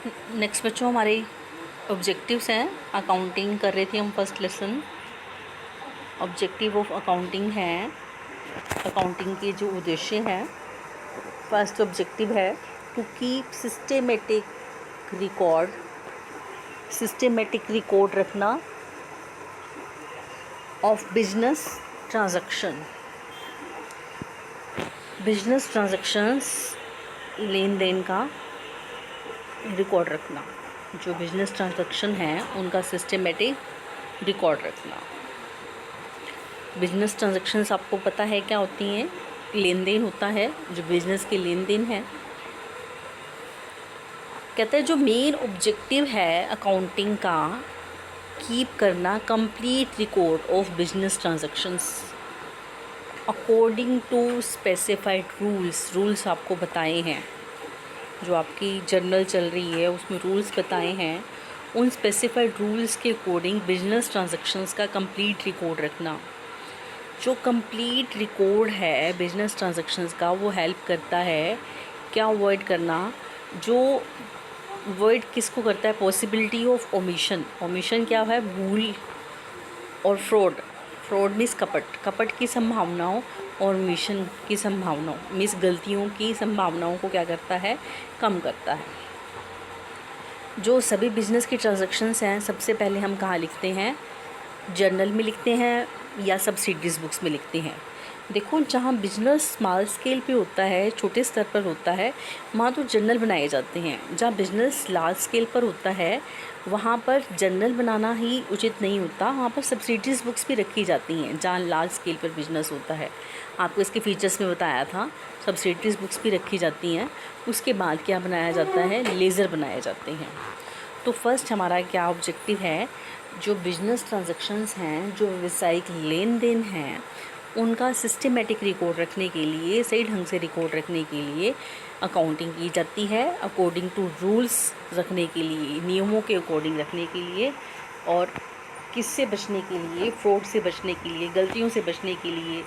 Next बच्चों हमारे objectives हैं। अकाउंटिंग कर रहे थे हम first lesson. Objective of accounting है, अकाउंटिंग के जो उद्देश्य हैं। फर्स्ट ऑब्जेक्टिव है टू कीप सिस्टेमेटिक रिकॉर्ड रखना ऑफ बिजनेस ट्रांजैक्शंस, लेन देन का रिकॉर्ड रखना। जो बिजनेस ट्रांजैक्शन है उनका सिस्टमेटिक रिकॉर्ड रखना। बिजनेस ट्रांजैक्शंस आपको पता है क्या होती हैं? लेन देन होता है, जो बिजनेस के लेन देन है। कहते हैं जो मेन ऑब्जेक्टिव है अकाउंटिंग का, कीप करना complete record of business transactions according to specified rules आपको बताए हैं। जो आपकी जर्नल चल रही है उसमें रूल्स बताए हैं, उन स्पेसिफाइड रूल्स के अकॉर्डिंग बिजनेस ट्रांजैक्शंस का कंप्लीट रिकॉर्ड रखना। जो कंप्लीट रिकॉर्ड है बिजनेस ट्रांजैक्शंस का, वो हेल्प करता है क्या अवॉइड करना। जो अवॉइड किसको करता है? पॉसिबिलिटी ऑफ ओमिशन क्या है? भूल। और फ्रॉड मीन्स कपट की संभावनाओं, और मिशन की संभावनाओं मीन्स गलतियों की संभावनाओं को क्या करता है? कम करता है। जो सभी बिजनेस की ट्रांजैक्शंस हैं, सबसे पहले हम कहाँ लिखते हैं? जर्नल में लिखते हैं या सब्सिडीज बुक्स में लिखते हैं। देखो, जहाँ बिजनेस स्मॉल स्केल पे होता है, छोटे स्तर पर होता है, वहाँ तो जर्नल बनाए जाते हैं। जहाँ बिजनेस लार्ज स्केल पर होता है वहाँ पर जर्नल बनाना ही उचित नहीं होता, वहाँ पर सब्सिडीज बुक्स भी रखी जाती हैं। जहाँ लार्ज स्केल पर बिजनेस होता है, आपको इसके फीचर्स में बताया था, सब्सिडीज बुक्स भी रखी जाती हैं। उसके बाद क्या बनाया जाता है? लेज़र बनाए जाते हैं। तो फर्स्ट हमारा क्या ऑब्जेक्टिव है? जो बिजनेस ट्रांजैक्शंस हैं, जो व्यावसायिक लेन देन हैं, उनका सिस्टमेटिक रिकॉर्ड रखने के लिए, सही ढंग से रिकॉर्ड रखने के लिए अकाउंटिंग की जाती है। अकॉर्डिंग टू रूल्स रखने के लिए, नियमों के अकॉर्डिंग रखने के लिए, और किससे बचने के लिए? फ्रॉड से बचने के लिए, गलतियों से बचने के लिए।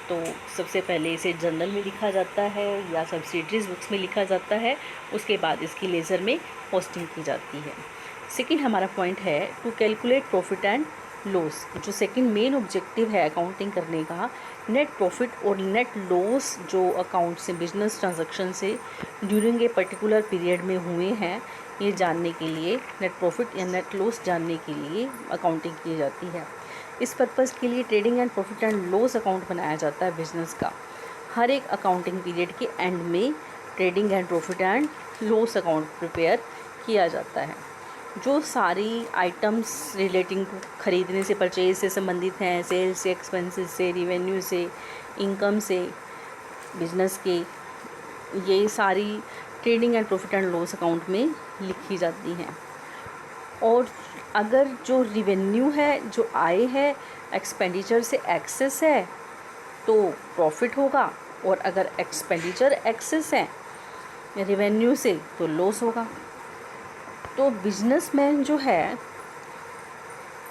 तो सबसे पहले इसे जर्नल में लिखा जाता है या सब्सिडीज बुक्स में लिखा जाता है। उसके बाद इसकी लेज़र में पोस्टिंग की जाती है। सेकंड हमारा पॉइंट है to calculate profit and loss. जो सेकंड मेन ऑब्जेक्टिव है अकाउंटिंग करने का, नेट प्रॉफिट और नेट लॉस जो अकाउंट से, बिजनेस ट्रांजैक्शन से ड्यूरिंग ए पर्टिकुलर पीरियड में हुए हैं, ये जानने के लिए, नेट प्रॉफिट या नेट लॉस जानने के लिए अकाउंटिंग की जाती है। इस पर्पज़ के लिए trading and profit and loss account बनाया जाता है बिजनेस का। हर एक अकाउंटिंग पीरियड के एंड में trading and profit and loss account prepare किया जाता है। जो सारी आइटम्स रिलेटिंग टू ख़रीदने से, परचेज से संबंधित हैं, सेल्स से, एक्सपेंसेस से, रिवेन्यू से, इनकम से, बिजनेस के, ये सारी trading and profit and loss account में लिखी जाती हैं। और अगर जो रिवेन्यू है, जो आय है, एक्सपेंडिचर से एक्सेस है तो प्रॉफिट होगा, और अगर एक्सपेंडिचर एक्सेस है रिवेन्यू से तो लॉस होगा। तो बिजनेसमैन जो है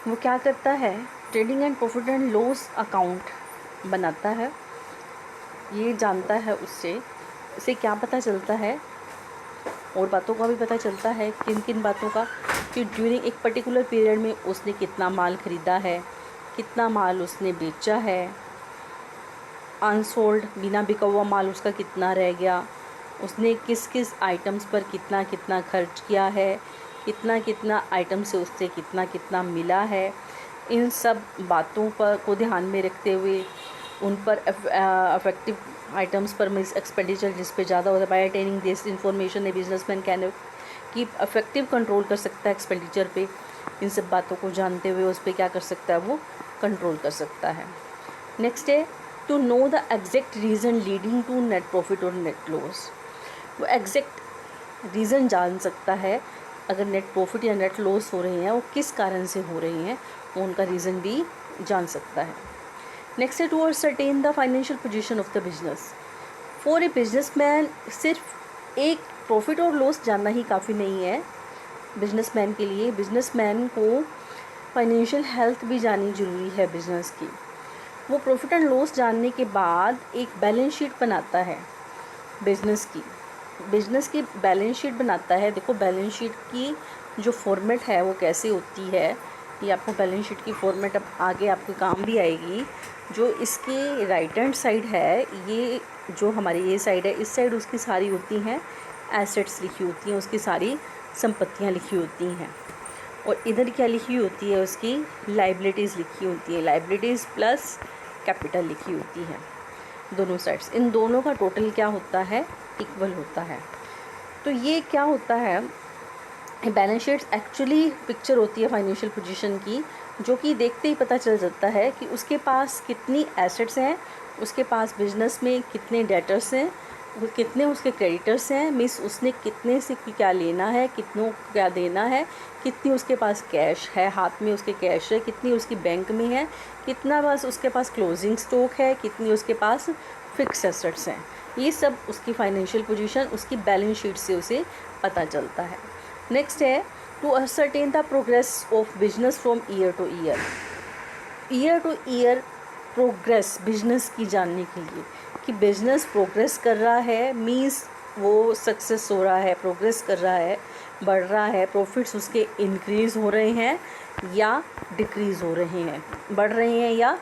वो क्या करता है? Trading and profit and loss account बनाता है। ये जानता है, उससे क्या पता चलता है? और बातों का भी पता चलता है। किन किन बातों का? कि ड्यूरिंग एक पर्टिकुलर पीरियड में उसने कितना माल ख़रीदा है, कितना माल उसने बेचा है, अनसोल्ड बिना बिका हुआ माल उसका कितना रह गया, उसने किस किस आइटम्स पर कितना कितना खर्च किया है, कितना कितना आइटम से उससे कितना कितना मिला है। इन सब बातों पर को ध्यान में रखते हुए उन पर अफेक्टिव आइटम्स पर मीन्स एक्सपेंडिचर जिस पे ज़्यादा होता है, by attaining this information a businessman can keep effective control कर सकता है एक्सपेंडिचर पे। इन सब बातों को जानते हुए उस पर क्या कर सकता है? वो कंट्रोल कर सकता है। नेक्स्ट है to know the exact reason leading to net profit और नेट लॉस। वो एग्जैक्ट रीज़न जान सकता है, अगर नेट प्रॉफिट या नेट लॉस हो रहे हैं वो किस कारण से हो रहे हैं, वो उनका रीज़न भी जान सकता है। नेक्स्ट है to ascertain the financial position of the business. For a businessman सिर्फ एक प्रॉफिट और लॉस जानना ही काफ़ी नहीं है बिजनेसमैन के लिए। बिजनेसमैन को फाइनेंशियल हेल्थ भी जाननी ज़रूरी है बिजनेस की। वो प्रॉफिट एंड लॉस जानने के बाद एक बैलेंस शीट बनाता है बिजनेस की। बिजनेस की बैलेंस शीट बनाता है, देखो बैलेंस शीट की जो फॉर्मेट है वो कैसे होती है, ये आपको बैलेंस शीट की फॉर्मेट अब आगे आपके काम भी आएगी। जो इसके राइट हैंड साइड है, ये जो हमारी ये साइड है, इस साइड उसकी सारी होती हैं एसेट्स लिखी होती हैं, उसकी सारी संपत्तियां लिखी होती हैं। और इधर क्या लिखी होती है, उसकी लाइबिलिटीज़ लिखी होती है, लाइबिलिटीज़ प्लस कैपिटल लिखी होती है दोनों साइड्स। इन दोनों का टोटल क्या होता है, इक्वल होता है। तो ये क्या होता है, बैलेंस शीट्स एक्चुअली पिक्चर होती है फाइनेंशियल पोजीशन की, जो कि देखते ही पता चल जाता है कि उसके पास कितनी एसेट्स हैं, उसके पास बिजनेस में कितने डेटर्स हैं, वो कितने उसके क्रेडिटर्स हैं, मीन्स उसने कितने से क्या लेना है, कितनों को क्या देना है, कितनी उसके पास कैश है, हाथ में उसके कैश है, कितनी उसकी बैंक में है, कितना बस उसके पास क्लोजिंग स्टॉक है, कितनी उसके पास फिक्स एसेट्स हैं। ये सब उसकी फाइनेंशियल पोजीशन उसकी बैलेंस शीट से उसे पता चलता है। नेक्स्ट है to ascertain the progress of business from year to year. Year to year progress business की जानने के लिए कि बिजनेस प्रोग्रेस कर रहा है, मीन्स वो सक्सेस हो रहा है, प्रोग्रेस कर रहा है, बढ़ रहा है, प्रॉफिट्स उसके इंक्रीज़ हो रहे हैं या डिक्रीज़ हो रहे हैं, बढ़ रहे हैं या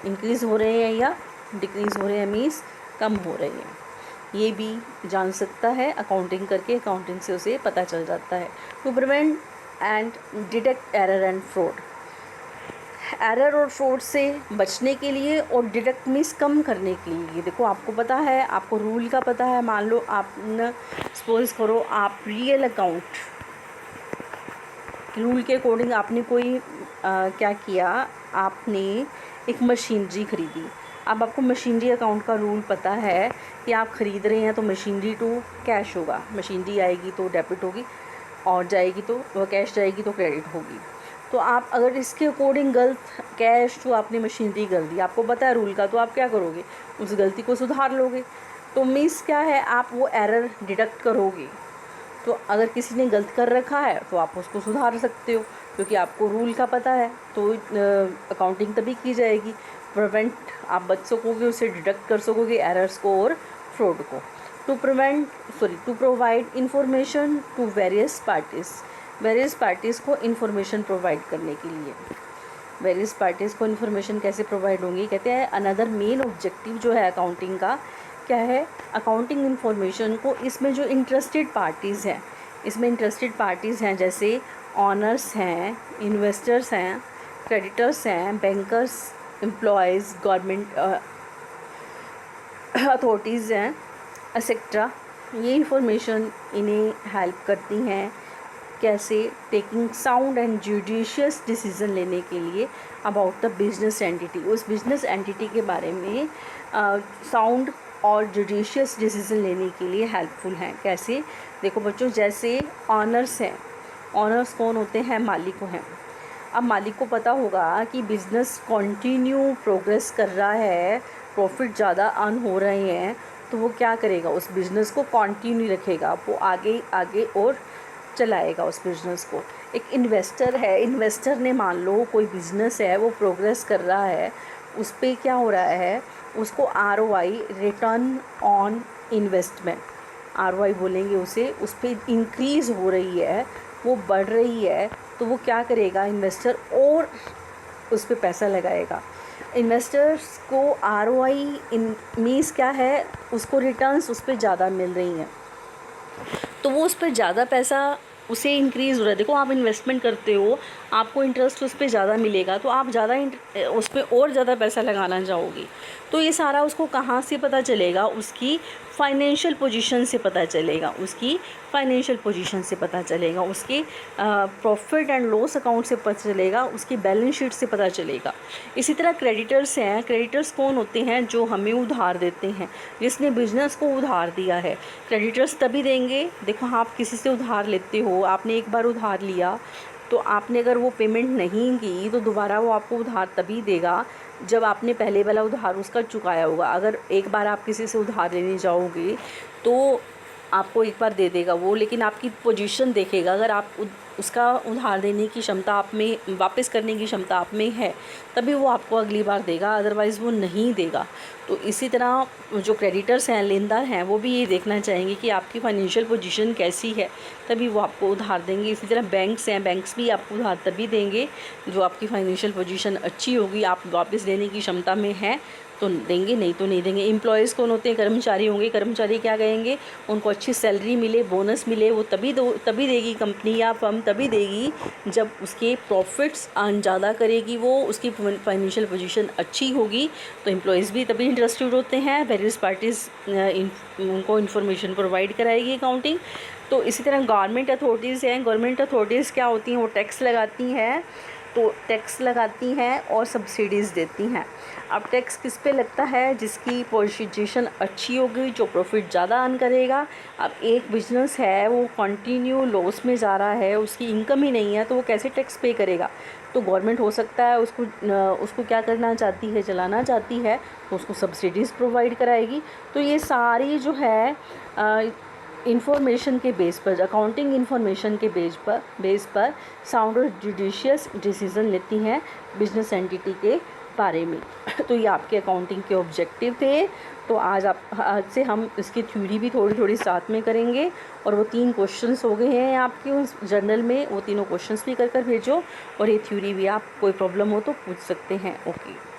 इंक्रीज़ हो रहे हैं या डिक्रीज़ हो रहे हैं, मीन्स कम हो रहे हैं। ये भी जान सकता है अकाउंटिंग करके, अकाउंटिंग से उसे पता चल जाता है। To prevent and detect error and fraud, error और फ्रॉड से बचने के लिए और डिडक्ट मीन्स कम करने के लिए। देखो आपको पता है, आपको रूल का पता है, मान लो आपने सपोज करो आप रियल अकाउंट रूल के अकॉर्डिंग आपने कोई क्या किया, आपने एक मशीनरी खरीदी। अब आपको मशीनरी अकाउंट का रूल पता है कि आप ख़रीद रहे हैं तो मशीनरी टू कैश होगा, मशीनरी आएगी तो डेबिट होगी और जाएगी तो कैश जाएगी तो क्रेडिट होगी। तो आप अगर इसके अकॉर्डिंग गलत कैश टू आपने मशीनरी कर दी, आपको पता है रूल का, तो आप क्या करोगे, उस गलती को सुधार लोगे। तो मीन्स क्या है, आप वो एरर डिडक्ट करोगे। तो अगर किसी ने गलत कर रखा है तो आप उसको सुधार सकते हो, क्योंकि आपको रूल का पता है, तो अकाउंटिंग तभी की जाएगी। प्रिवेंट आप बच सकोगे, उसे डिडक्ट कर सकोगे एरर्स को और फ्रॉड को। To provide information to various parties को इन्फॉर्मेशन प्रोवाइड करने के लिए। वेरियस पार्टीज़ को इन्फॉर्मेशन कैसे प्रोवाइड होंगी, कहते हैं अनदर मेन ऑब्जेक्टिव जो है अकाउंटिंग का क्या है, अकाउंटिंग इन्फॉर्मेशन को, इसमें जो इंटरेस्टेड पार्टीज़ हैं, इसमें इंटरेस्टेड पार्टीज़ हैं जैसे ऑनर्स हैं, इन्वेस्टर्स हैं, क्रेडिटर्स हैं, बैंकर्स, एम्प्लॉयज़, गवर्नमेंट अथॉरिटीज़ हैं, एक्सेट्रा। ये इंफॉर्मेशन इन्हें हेल्प करती हैं कैसे, taking sound and judicious decision लेने के लिए अबाउट द बिजनेस एंटिटी, उस बिजनेस एंटिटी के बारे में साउंड और जुडिशियस डिसीज़न लेने के लिए हेल्पफुल हैं। कैसे, देखो बच्चों, जैसे ऑनर्स हैं, ऑनर्स कौन होते हैं, मालिक हैं। अब मालिक को पता होगा कि बिज़नेस कंटिन्यू प्रोग्रेस कर रहा है, प्रॉफिट ज़्यादा अर्न हो रहे हैं, तो वो क्या करेगा, उस बिज़नेस को कंटिन्यू रखेगा, वो आगे आगे और चलाएगा उस बिज़नेस को। एक इन्वेस्टर है, इन्वेस्टर ने मान लो कोई बिज़नेस है वो प्रोग्रेस कर रहा है, उस पर क्या हो रहा है, उसको ROI, return on investment, ROI बोलेंगे उसे, उस पर इंक्रीज़ हो रही है, वो बढ़ रही है, तो वो क्या करेगा, इन्वेस्टर और उस पर पैसा लगाएगा। इन्वेस्टर्स को ROI मीन्स क्या है, उसको रिटर्न्स उस पर ज़्यादा मिल रही हैं, तो वो उस पर ज़्यादा पैसा उसे इंक्रीज़ हो रहा है। देखो आप इन्वेस्टमेंट करते हो, आपको इंटरेस्ट उस पर ज़्यादा मिलेगा, तो आप ज़्यादा उस पर और ज़्यादा पैसा लगाना चाहोगे। तो ये सारा उसको कहाँ से पता चलेगा, उसकी फाइनेंशियल पोजीशन से पता चलेगा, उसकी फाइनेंशियल पोजीशन से पता चलेगा, उसके प्रॉफिट एंड लॉस अकाउंट से पता चलेगा, उसकी बैलेंस शीट से पता चलेगा। इसी तरह क्रेडिटर्स हैं, क्रेडिटर्स कौन होते हैं, जो हमें उधार देते हैं, जिसने बिज़नेस को उधार दिया है। क्रेडिटर्स तभी देंगे, देखो आप किसी से उधार लेते हो, आपने एक बार उधार लिया, तो आपने अगर वो पेमेंट नहीं की तो दोबारा वो आपको उधार तभी देगा जब आपने पहले वाला उधार उसका चुकाया होगा। अगर एक बार आप किसी से उधार लेने जाओगे तो आपको एक बार दे देगा वो, लेकिन आपकी पोजीशन देखेगा। अगर आप उसका उधार देने की क्षमता आप में, वापस करने की क्षमता आप में है, तभी वो आपको अगली बार देगा, अदरवाइज़ वो नहीं देगा। तो इसी तरह जो क्रेडिटर्स हैं, लेनदार हैं, वो भी ये देखना चाहेंगे कि आपकी फाइनेंशियल पोजीशन कैसी है, तभी वो आपको उधार देंगे। इसी तरह बैंक्स हैं, बैंक्स भी आपको उधार तभी देंगे जो आपकी फाइनेंशियल पोजीशन अच्छी होगी, आप वापस देने की क्षमता में हैं तो देंगे, नहीं तो नहीं देंगे। एम्प्लॉयज़ कौन होते हैं? कर्मचारी होंगे। कर्मचारी क्या कहेंगे? उनको अच्छी सैलरी मिले, बोनस मिले, वो तभी देगी कंपनी या फर्म, तभी देगी जब उसके प्रॉफिट्स अर्न ज़्यादा करेगी, वो उसकी फाइनेंशियल पोजीशन अच्छी होगी। तो एम्प्लॉयज़ भी तभी इंटरेस्टेड होते हैं, वेरियस पार्टीज़ उनको इन्फॉर्मेशन प्रोवाइड कराएगी अकाउंटिंग। तो इसी तरह गवर्नमेंट अथॉरिटीज़ हैं। गवर्नमेंट अथॉरिटीज़ क्या होती हैं? वो टैक्स लगाती हैं, तो टैक्स लगाती हैं और सब्सिडीज़ देती हैं। अब टैक्स किस पे लगता है? जिसकी पोजीशन अच्छी होगी, जो प्रॉफिट ज़्यादा अर्न करेगा। अब एक बिजनेस है वो कंटिन्यू लॉस में जा रहा है, उसकी इनकम ही नहीं है, तो वो कैसे टैक्स पे करेगा? तो गवर्नमेंट हो सकता है उसको क्या करना चाहती है, चलाना चाहती है, तो उसको सब्सिडीज़ प्रोवाइड कराएगी। तो ये सारी जो है इंफॉर्मेशन के बेस पर, अकाउंटिंग इंफॉर्मेशन के बेस पर साउंड और जुडिशियस डिसीज़न लेती हैं बिजनेस एंटिटी के बारे में। तो ये आपके अकाउंटिंग के ऑब्जेक्टिव थे। तो आज से हम इसकी थ्योरी भी थोड़ी थोड़ी साथ में करेंगे। और वो 3 क्वेश्चंस हो गए हैं आपके उस जर्नल में, वो तीनों क्वेश्चंस भी कर भेजो। और ये थ्योरी भी आप कोई प्रॉब्लम हो तो पूछ सकते हैं। ओके।